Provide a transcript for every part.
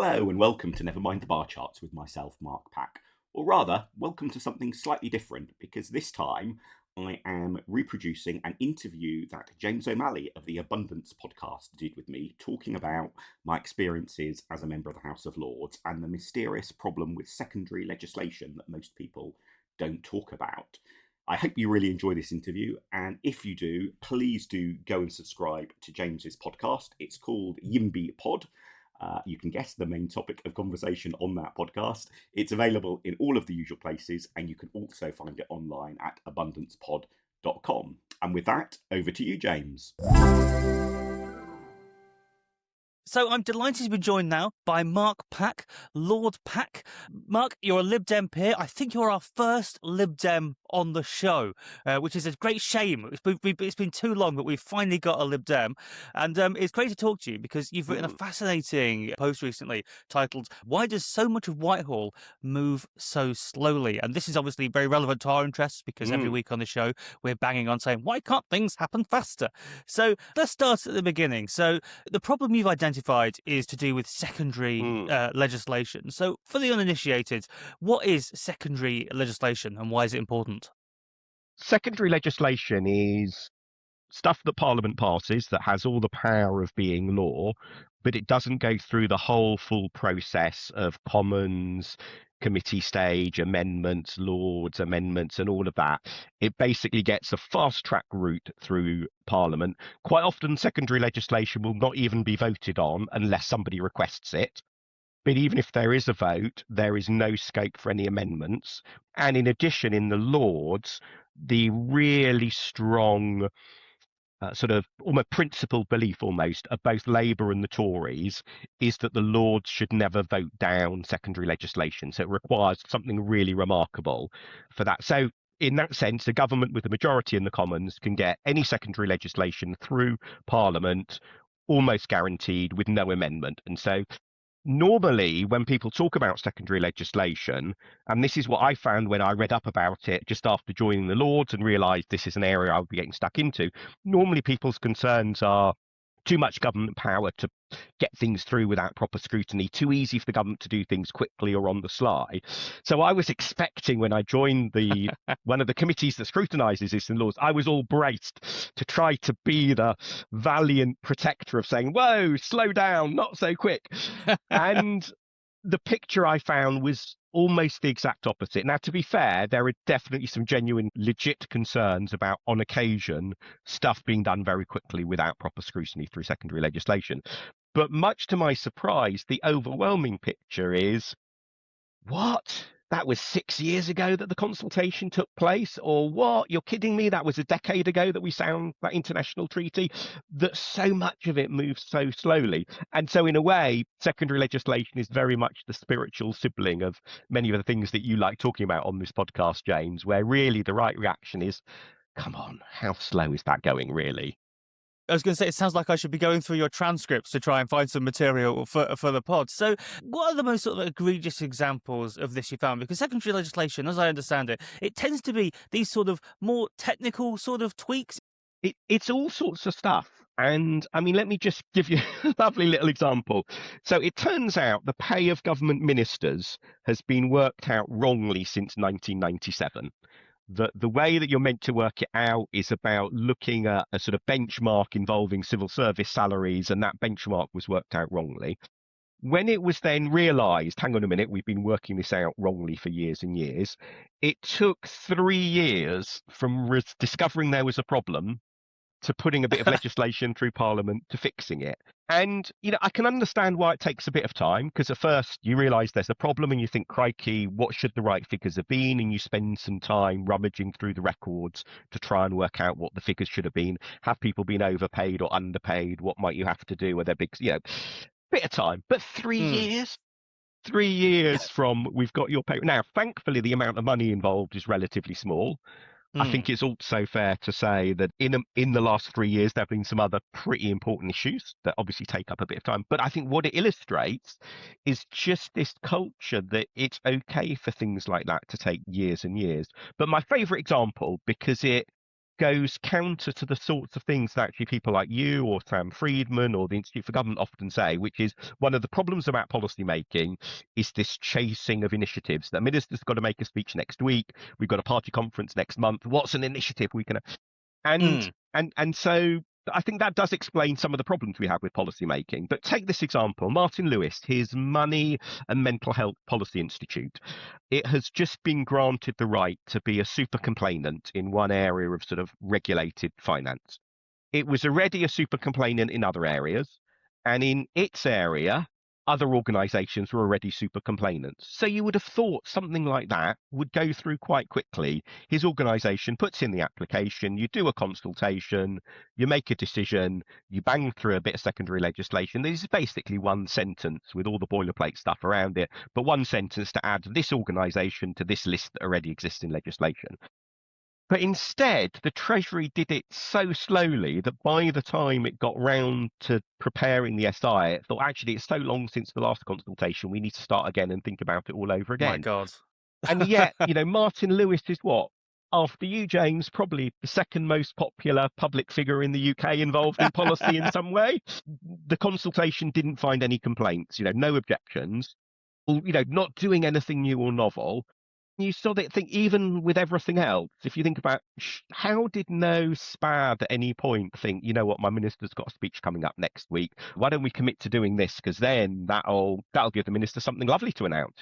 Hello and welcome to Never Mind the Bar Charts with myself, Mark Pack. Or rather, welcome to something slightly different, because this time I am reproducing an interview that James O'Malley of the Abundance podcast did with me, talking about my experiences as a member of the House of Lords and the mysterious problem with secondary legislation that most people don't talk about. I hope you really enjoy this interview, and if you do, please do go and subscribe to James's podcast. It's called YIMBY Pod. You can guess the main topic of conversation on that podcast. It's available in all of the usual places, and you can also find it online at abundancepod.com. And with that, over to you, James. So I'm delighted to be joined now by Mark Pack, Lord Pack. Mark, you're a Lib Dem peer. I think you're our first Lib Dem on the show, which is a great shame. It's been too long, but we've finally got a Lib Dem. And it's great to talk to you because you've written a fascinating post recently titled, "Why Does So Much of Whitehall Move So Slowly?" And this is obviously very relevant to our interests because every week on the show, we're banging on saying, why can't things happen faster? So let's start at the beginning. So the problem you've identified is to do with secondary legislation. So for the uninitiated, what is secondary legislation and why is it important? Secondary legislation is stuff that Parliament passes that has all the power of being law, but it doesn't go through the whole full process of Commons, committee stage, amendments, Lords, amendments, and all of that. It basically gets a fast-track route through Parliament. Quite often, secondary legislation will not even be voted on unless somebody requests it. But even if there is a vote, there is no scope for any amendments. And in addition, in the Lords, the really strong sort of almost principled belief almost of both Labour and the Tories is that the Lords should never vote down secondary legislation. So it requires something really remarkable for that. So in that sense, a government with a majority in the Commons can get any secondary legislation through Parliament almost guaranteed with no amendment. And so normally when people talk about secondary legislation, and this is what I found when I read up about it just after joining the Lords and realised this is an area I would be getting stuck into, normally people's concerns are too much government power to get things through without proper scrutiny, too easy for the government to do things quickly or on the sly. So I was expecting when I joined the one of the committees that scrutinises this in laws, I was all braced to try to be the valiant protector of saying, whoa, slow down, not so quick. And the picture I found was almost the exact opposite. Now, to be fair, there are definitely some genuine, legit concerns about, on occasion, stuff being done very quickly without proper scrutiny through secondary legislation. But much to my surprise, the overwhelming picture is, what? That was 6 years ago that the consultation took place? Or what? You're kidding me? That was a decade ago that we signed that international treaty? That so much of it moves so slowly. And so in a way, secondary legislation is very much the spiritual sibling of many of the things that you like talking about on this podcast, James, where really the right reaction is, come on, how slow is that going, really? I was going to say, it sounds like I should be going through your transcripts to try and find some material for the pod. So what are the most sort of egregious examples of this you found? Because secondary legislation, as I understand it, it tends to be these sort of more technical sort of tweaks. It's all sorts of stuff. And I mean, let me just give you a lovely little example. So it turns out the pay of government ministers has been worked out wrongly since 1997. The way that you're meant to work it out is about looking at a sort of benchmark involving civil service salaries, and that benchmark was worked out wrongly. When it was then realised, hang on a minute, we've been working this out wrongly for years and years, it took 3 years from discovering there was a problem to putting a bit of legislation through Parliament to fixing it. And, you know, I can understand why it takes a bit of time, because at first you realise there's a problem and you think, crikey, what should the right figures have been? And you spend some time rummaging through the records to try and work out what the figures should have been. Have people been overpaid or underpaid? What might you have to do? Are there big, you know, bit of time. But 3 years? 3 years from we've got your pay. Now, thankfully, the amount of money involved is relatively small. I think it's also fair to say that in the last 3 years, there have been some other pretty important issues that obviously take up a bit of time. But I think what it illustrates is just this culture that it's okay for things like that to take years and years. But my favourite example, because it goes counter to the sorts of things that actually people like you or Sam Friedman or the Institute for Government often say, which is one of the problems about policy making is this chasing of initiatives. The minister's got to make a speech next week. We've got a party conference next month. What's an initiative we can... And Mm. and so I think that does explain some of the problems we have with policy making. But take this example, Martin Lewis, his Money and Mental Health Policy Institute. It has just been granted the right to be a super complainant in one area of sort of regulated finance. It was already a super complainant in other areas, and in its area, other organisations were already super complainants. So you would have thought something like that would go through quite quickly. His organisation puts in the application, you do a consultation, you make a decision, you bang through a bit of secondary legislation. This is basically one sentence with all the boilerplate stuff around it, but one sentence to add this organisation to this list that already exists in legislation. But instead, the Treasury did it so slowly that by the time it got round to preparing the SI, it thought, actually, it's so long since the last consultation, we need to start again and think about it all over My again. God. And yet, Martin Lewis is what? After you, James, probably the second most popular public figure in the UK involved in policy in some way. The consultation didn't find any complaints, no objections, not doing anything new or novel. You saw that thing, even with everything else, if you think about how did no SPAD at any point think, you know what, my minister's got a speech coming up next week. Why don't we commit to doing this? Because then that'll give the minister something lovely to announce.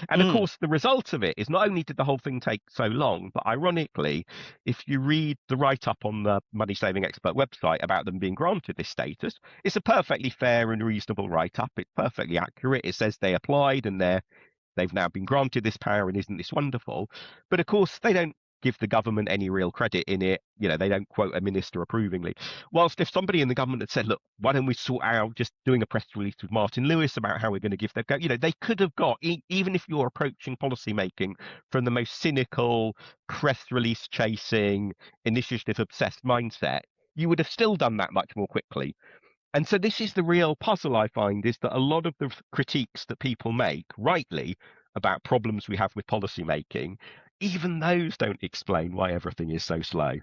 And of course, the result of it is not only did the whole thing take so long, but ironically, if you read the write-up on the Money Saving Expert website about them being granted this status, it's a perfectly fair and reasonable write-up. It's perfectly accurate. It says they applied and they've now been granted this power, and isn't this wonderful? But of course, they don't give the government any real credit in it. They don't quote a minister approvingly. Whilst if somebody in the government had said, look, why don't we sort out just doing a press release with Martin Lewis about how we're going to give their go, they could have got, even if you're approaching policy making from the most cynical, press release chasing, initiative obsessed mindset, you would have still done that much more quickly. And so this is the real puzzle, I find, is that a lot of the critiques that people make, rightly, about problems we have with policy making, even those don't explain why everything is so slow.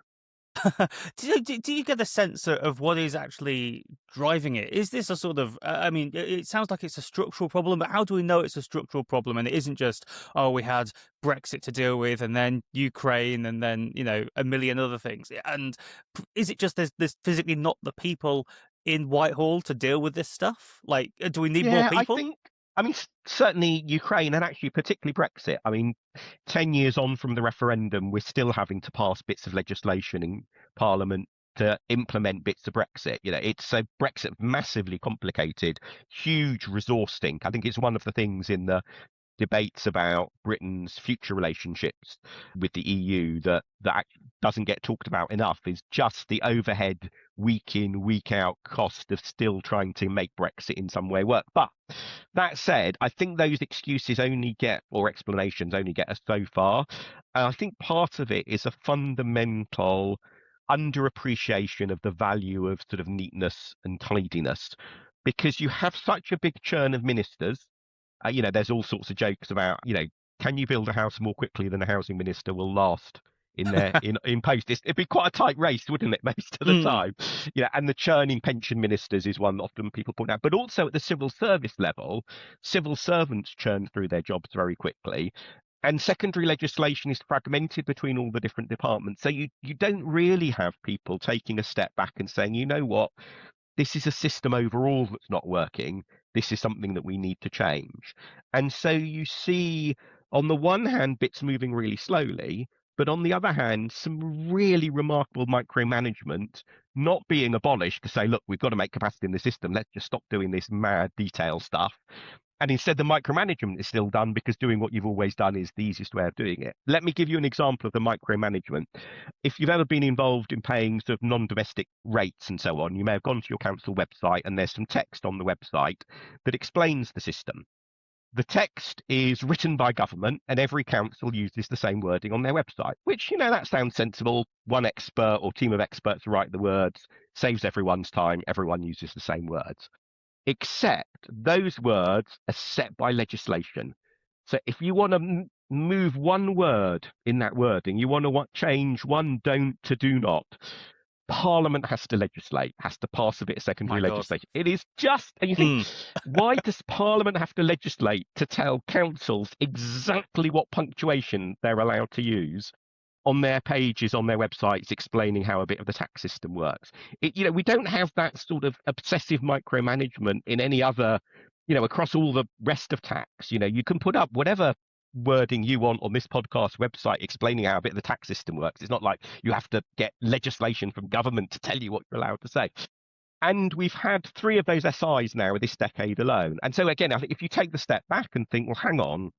Do you get a sense of what is actually driving it? Is this a sort of, it sounds like it's a structural problem, but how do we know it's a structural problem and it isn't just, we had Brexit to deal with and then Ukraine and then, a million other things? And is it just there's physically not the people in Whitehall to deal with this stuff? Like, do we need more people? I think, certainly Ukraine and actually particularly Brexit. 10 years on from the referendum, we're still having to pass bits of legislation in Parliament to implement bits of Brexit. It's a Brexit massively complicated, huge resource stink. I think it's one of the things in the debates about Britain's future relationships with the EU that doesn't get talked about enough is just the overhead week in, week out cost of still trying to make Brexit in some way work. But that said, I think those excuses or explanations only get us so far. And I think part of it is a fundamental underappreciation of the value of sort of neatness and tidiness, because you have such a big churn of ministers. There's all sorts of jokes about, can you build a house more quickly than a housing minister will last in post? It'd be quite a tight race, wouldn't it, most of the time? And the churning pension ministers is one often people point out. But also at the civil service level, civil servants churn through their jobs very quickly. And secondary legislation is fragmented between all the different departments. So you don't really have people taking a step back and saying, you know what, this is a system overall that's not working. This is something that we need to change. And so you see, on the one hand, bits moving really slowly, but on the other hand, some really remarkable micromanagement not being abolished to say, look, we've got to make capacity in the system. Let's just stop doing this mad detail stuff. And instead, the micromanagement is still done because doing what you've always done is the easiest way of doing it. Let me give you an example of the micromanagement. If you've ever been involved in paying sort of non-domestic rates and so on, you may have gone to your council website and there's some text on the website that explains the system. The text is written by government and every council uses the same wording on their website, which, that sounds sensible. One expert or team of experts write the words, saves everyone's time, everyone uses the same words. Except those words are set by legislation. So if you want to move one word in that wording, you want to change one don't to do not, Parliament has to legislate, has to pass a bit of secondary My God. legislation. It is just, and you think, why does Parliament have to legislate to tell councils exactly what punctuation they're allowed to use on their pages, on their websites, explaining how a bit of the tax system works? We don't have that sort of obsessive micromanagement in any other, across all the rest of tax. You can put up whatever wording you want on this podcast website explaining how a bit of the tax system works. It's not like you have to get legislation from government to tell you what you're allowed to say. And we've had 3 of those SIs now this decade alone. And so again, I think if you take the step back and think, well, hang on,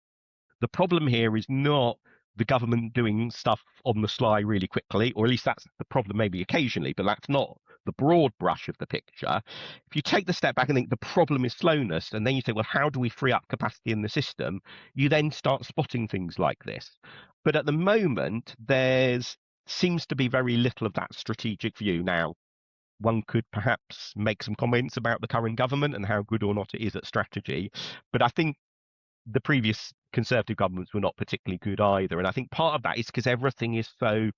the problem here is not the government doing stuff on the sly really quickly, or at least that's the problem maybe occasionally, but that's not the broad brush of the picture. If you take the step back and think the problem is slowness, and then you say, well, how do we free up capacity in the system? You then start spotting things like this. But at the moment, there's seems to be very little of that strategic view. Now, one could perhaps make some comments about the current government and how good or not it is at strategy, but I think the previous Conservative governments were not particularly good either. And I think part of that is because everything is so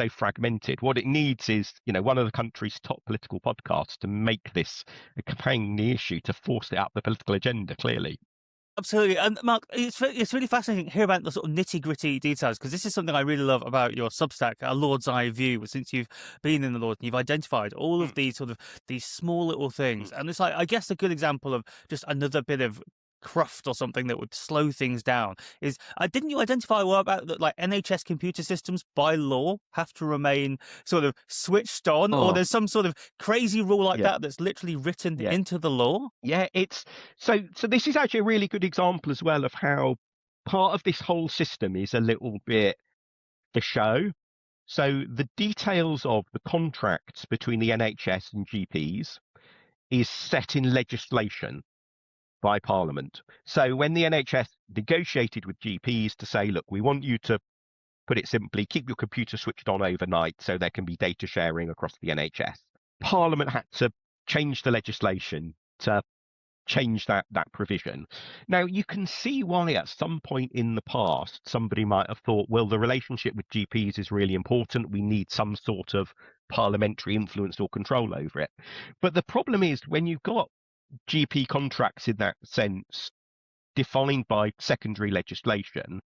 fragmented. What it needs is, one of the country's top political podcasts to make this a campaigning issue, to force it up the political agenda, clearly. Absolutely. And Mark, it's really fascinating to hear about the sort of nitty-gritty details, because this is something I really love about your Substack, A Lord's Eye View. Since you've been in the Lord and you've identified all of these these small little things. And it's like, I guess, a good example of just another bit of cruft or something that would slow things down is, didn't you identify well about that, like NHS computer systems by law have to remain sort of switched on, or there's some sort of crazy rule like that that's literally written into the law? Yeah, it's so this is actually a really good example as well of how part of this whole system is a little bit the show. So the details of the contracts between the NHS and GPs is set in legislation by Parliament. So when the NHS negotiated with GPs to say, look, we want you to, put it simply, keep your computer switched on overnight so there can be data sharing across the NHS, Parliament had to change the legislation to change that provision. Now, you can see why at some point in the past somebody might have thought, well, the relationship with GPs is really important, we need some sort of parliamentary influence or control over it. But the problem is, when you've got GP contracts in that sense defined by secondary legislation,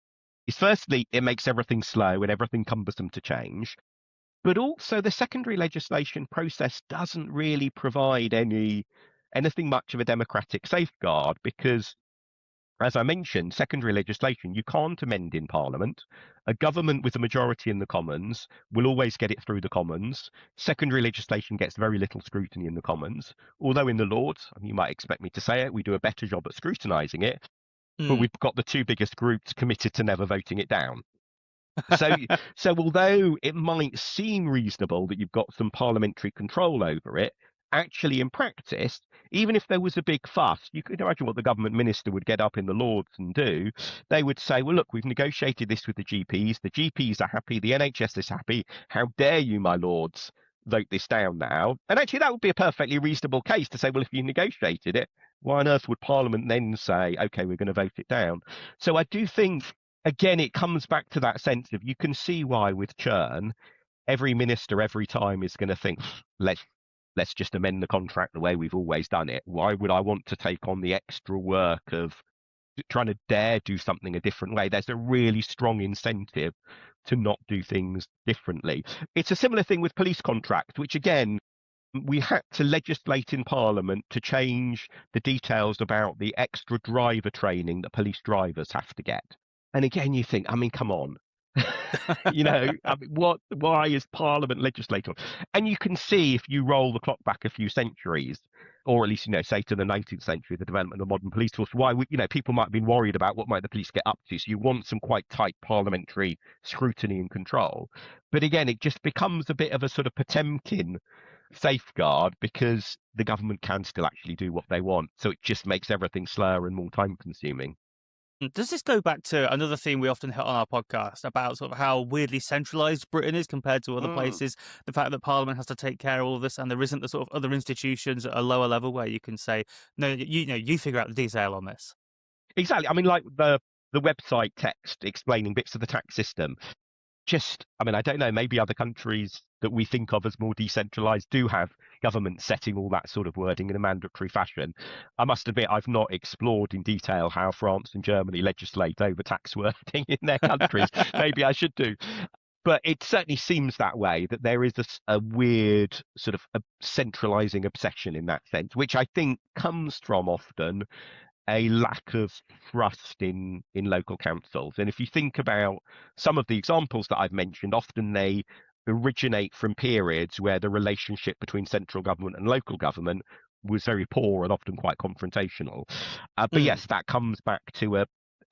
is firstly, it makes everything slow and everything cumbersome to change. But also the secondary legislation process doesn't really provide anything much of a democratic safeguard, because, as I mentioned, secondary legislation you can't amend in Parliament. A government with a majority in the Commons will always get it through the Commons. Secondary legislation gets very little scrutiny in the Commons, although in the Lords, you might expect me to say it, we do a better job at scrutinising it, but we've got the 2 biggest groups committed to never voting it down. So although it might seem reasonable that you've got some parliamentary control over it, actually in practice, even if there was a big fuss, you could imagine what the government minister would get up in the Lords and do. They would say, well, look, we've negotiated this with the GPs are happy, the NHS is happy, how dare you, my lords, vote this down now? And actually that would be a perfectly reasonable case to say, well, if you negotiated it, why on earth would Parliament then say, okay, we're going to vote it down? So I do think, again, it comes back to that sense of, you can see why with churn, every minister every time is going to think, let's just amend the contract the way we've always done it. Why would I want to take on the extra work of trying to dare do something a different way? There's a really strong incentive to not do things differently. It's a similar thing with police contracts, which again, we had to legislate in Parliament to change the details about the extra driver training that police drivers have to get. And again, you think, I mean, come on. Why is Parliament legislating? And you can see, if you roll the clock back a few centuries, or at least, say to the 19th century, the development of the modern police force, why people might have been worried about what might the police get up to. So you want some quite tight parliamentary scrutiny and control. But again, it just becomes a bit of a sort of Potemkin safeguard, because the government can still actually do what they want. So it just makes everything slower and more time consuming. Does this go back to another theme we often hit on our podcast about sort of how weirdly centralised Britain is compared to other places? The fact that Parliament has to take care of all of this, and there isn't the sort of other institutions at a lower level where you can say, no, you figure out the detail on this. Exactly. I mean, like the the website text explaining bits of the tax system. I mean, I don't know, maybe other countries that we think of as more decentralized do have governments setting all that sort of wording in a mandatory fashion. I must admit, I've not explored in detail how France and Germany legislate over tax wording in their countries. Maybe I should do. But it certainly seems that way, that there is a weird sort of a centralizing obsession in that sense, which I think comes from often a lack of trust in local councils. And if you think about some of the examples that I've mentioned, often they originate from periods where the relationship between central government and local government was very poor and often quite confrontational. But yes, that comes back to a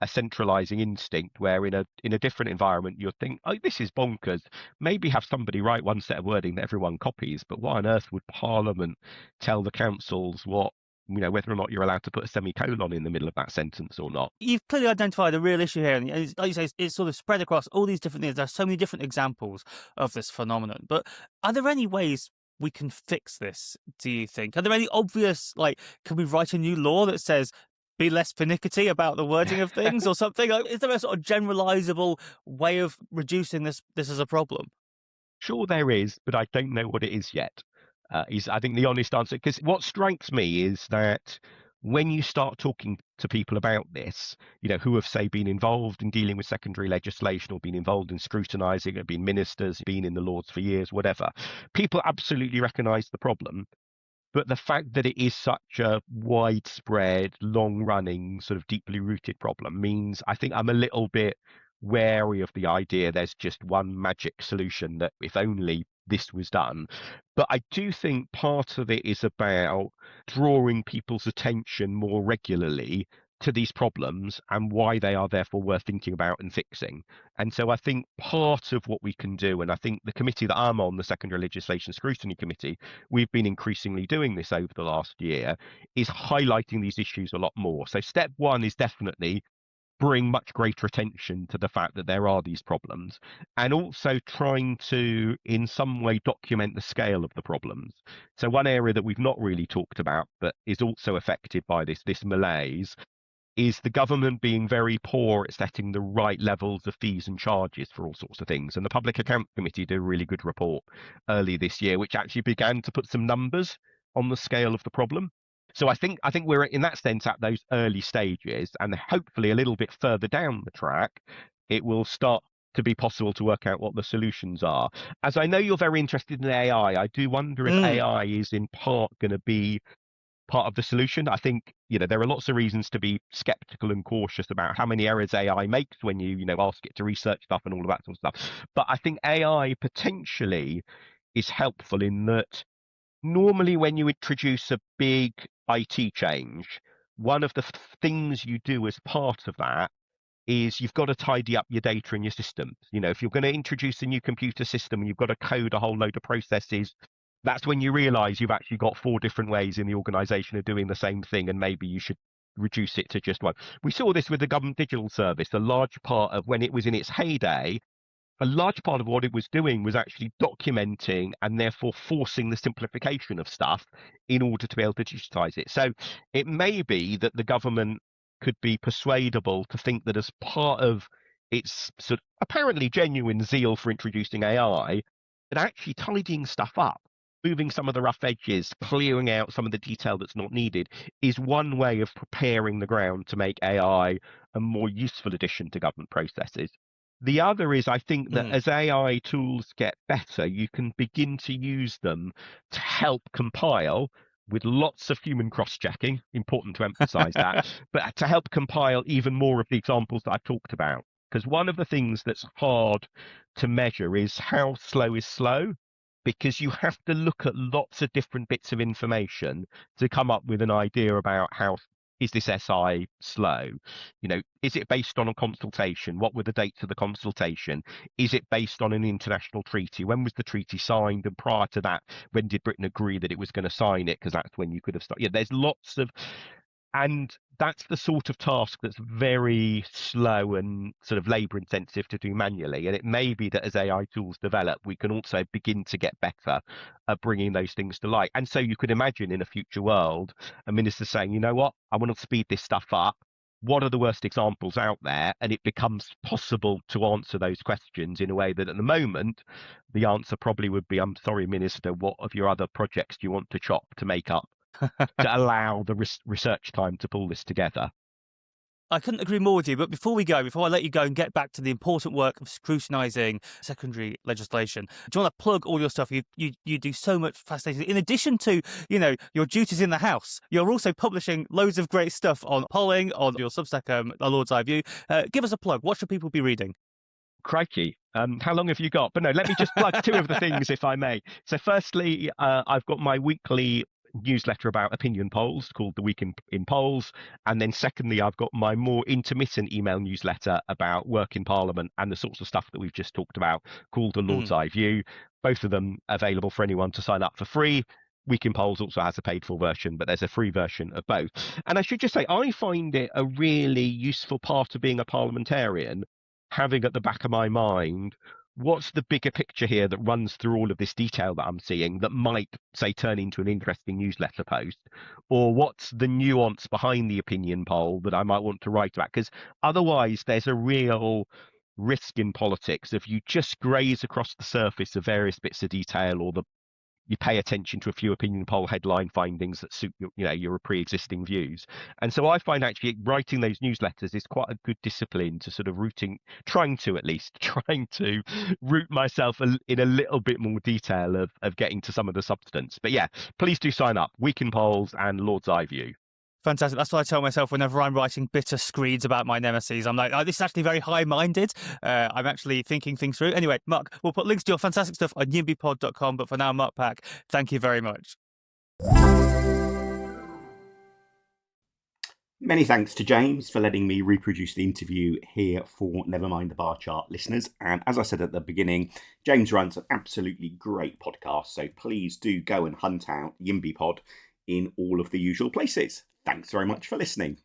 centralizing instinct where in a different environment you'll think, oh, this is bonkers. Maybe have somebody write one set of wording that everyone copies, but why on earth would Parliament tell the councils whether or not you're allowed to put a semicolon in the middle of that sentence or not? You've clearly identified a real issue here, and like you say, it's sort of spread across all these different things. There are so many different examples of this phenomenon. But are there any ways we can fix this, do you think? Are there any obvious, can we write a new law that says be less pernickety about the wording of things or something? Is there a sort of generalizable way of reducing this as a problem? Sure, there is, but I don't know what it is yet. Is I think the honest answer, because what strikes me is that when you start talking to people about this, who have, say, been involved in dealing with secondary legislation or been involved in scrutinising, have been ministers, been in the Lords for years, whatever, people absolutely recognise the problem. But the fact that it is such a widespread, long-running, sort of deeply rooted problem means I think I'm a little bit wary of the idea there's just one magic solution that if only this was done. But I do think part of it is about drawing people's attention more regularly to these problems and why they are therefore worth thinking about and fixing. And so I think part of what we can do, and I think the committee that I'm on, the Secondary Legislation Scrutiny Committee, we've been increasingly doing this over the last year, is highlighting these issues a lot more. So step one is definitely bring much greater attention to the fact that there are these problems, and also trying to in some way document the scale of the problems. So one area that we've not really talked about but is also affected by this malaise is the government being very poor at setting the right levels of fees and charges for all sorts of things. And the Public Account Committee did a really good report early this year, which actually began to put some numbers on the scale of the problem. So I think we're in that sense at those early stages, and hopefully a little bit further down the track, it will start to be possible to work out what the solutions are. As I know you're very interested in AI, I do wonder if AI is in part going to be part of the solution. I think, there are lots of reasons to be skeptical and cautious about how many errors AI makes when you ask it to research stuff and all of that sort of stuff. But I think AI potentially is helpful in that normally when you introduce a big IT change, one of the things you do as part of that is you've got to tidy up your data in your systems. If you're going to introduce a new computer system and you've got to code a whole load of processes, that's when you realize you've actually got 4 different ways in the organization of doing the same thing, and maybe you should reduce it to just one. We saw this with the Government Digital Service. A large part of when it was in its heyday, a large part of what it was doing was actually documenting and therefore forcing the simplification of stuff in order to be able to digitize it. So it may be that the government could be persuadable to think that as part of its sort of apparently genuine zeal for introducing AI, that actually tidying stuff up, moving some of the rough edges, clearing out some of the detail that's not needed, is one way of preparing the ground to make AI a more useful addition to government processes. The other is, I think that as AI tools get better, you can begin to use them to help compile with lots of human cross-checking, important to emphasize that, but to help compile even more of the examples that I've talked about. Because one of the things that's hard to measure is how slow is slow, because you have to look at lots of different bits of information to come up with an idea about how is this SI slow? Is it based on a consultation? What were the dates of the consultation? Is it based on an international treaty? When was the treaty signed? And prior to that, when did Britain agree that it was going to sign it? Because that's when you could have started. There's lots of, and that's the sort of task that's very slow and sort of labor intensive to do manually. And it may be that as AI tools develop, we can also begin to get better at bringing those things to light. And so you could imagine in a future world, a minister saying, you know what, I want to speed this stuff up. what are the worst examples out there, and it becomes possible to answer those questions in a way that at the moment the answer probably would be, I'm sorry, Minister, what of your other projects do you want to chop to make up to allow the research time to pull this together? I couldn't agree more with you. But before I let you go and get back to the important work of scrutinising secondary legislation, do you want to plug all your stuff? You do so much fascinating. In addition to, your duties in the House, you're also publishing loads of great stuff on polling, on your Substack, A Lord's Eye View. Give us a plug. What should people be reading? Crikey. How long have you got? But no, let me just plug two of the things, if I may. So firstly, I've got my weekly newsletter about opinion polls called The Week in Polls. And then secondly, I've got my more intermittent email newsletter about work in Parliament and the sorts of stuff that we've just talked about called The Lord's Eye View. Both of them available for anyone to sign up for free. Week in Polls also has a paid for version, but there's a free version of both. And I should just say, I find it a really useful part of being a parliamentarian, having at the back of my mind, what's the bigger picture here that runs through all of this detail that I'm seeing that might, say, turn into an interesting newsletter post? Or what's the nuance behind the opinion poll that I might want to write about? Because otherwise, there's a real risk in politics if you just graze across the surface of various bits of detail, or you pay attention to a few opinion poll headline findings that suit your pre-existing views. And so I find actually writing those newsletters is quite a good discipline to sort of trying to root myself in a little bit more detail of getting to some of the substance. But yeah, please do sign up. Week in Polls and Lord's Eye View. Fantastic. That's what I tell myself whenever I'm writing bitter screeds about my nemesis. I'm like, this is actually very high-minded. I'm actually thinking things through. Anyway, Mark, we'll put links to your fantastic stuff on YIMBYpod.com. But for now, Mark Pack, thank you very much. Many thanks to James for letting me reproduce the interview here for Nevermind the Bar Chart listeners. And as I said at the beginning, James runs an absolutely great podcast, so please do go and hunt out YIMBY Pod in all of the usual places. Thanks very much for listening.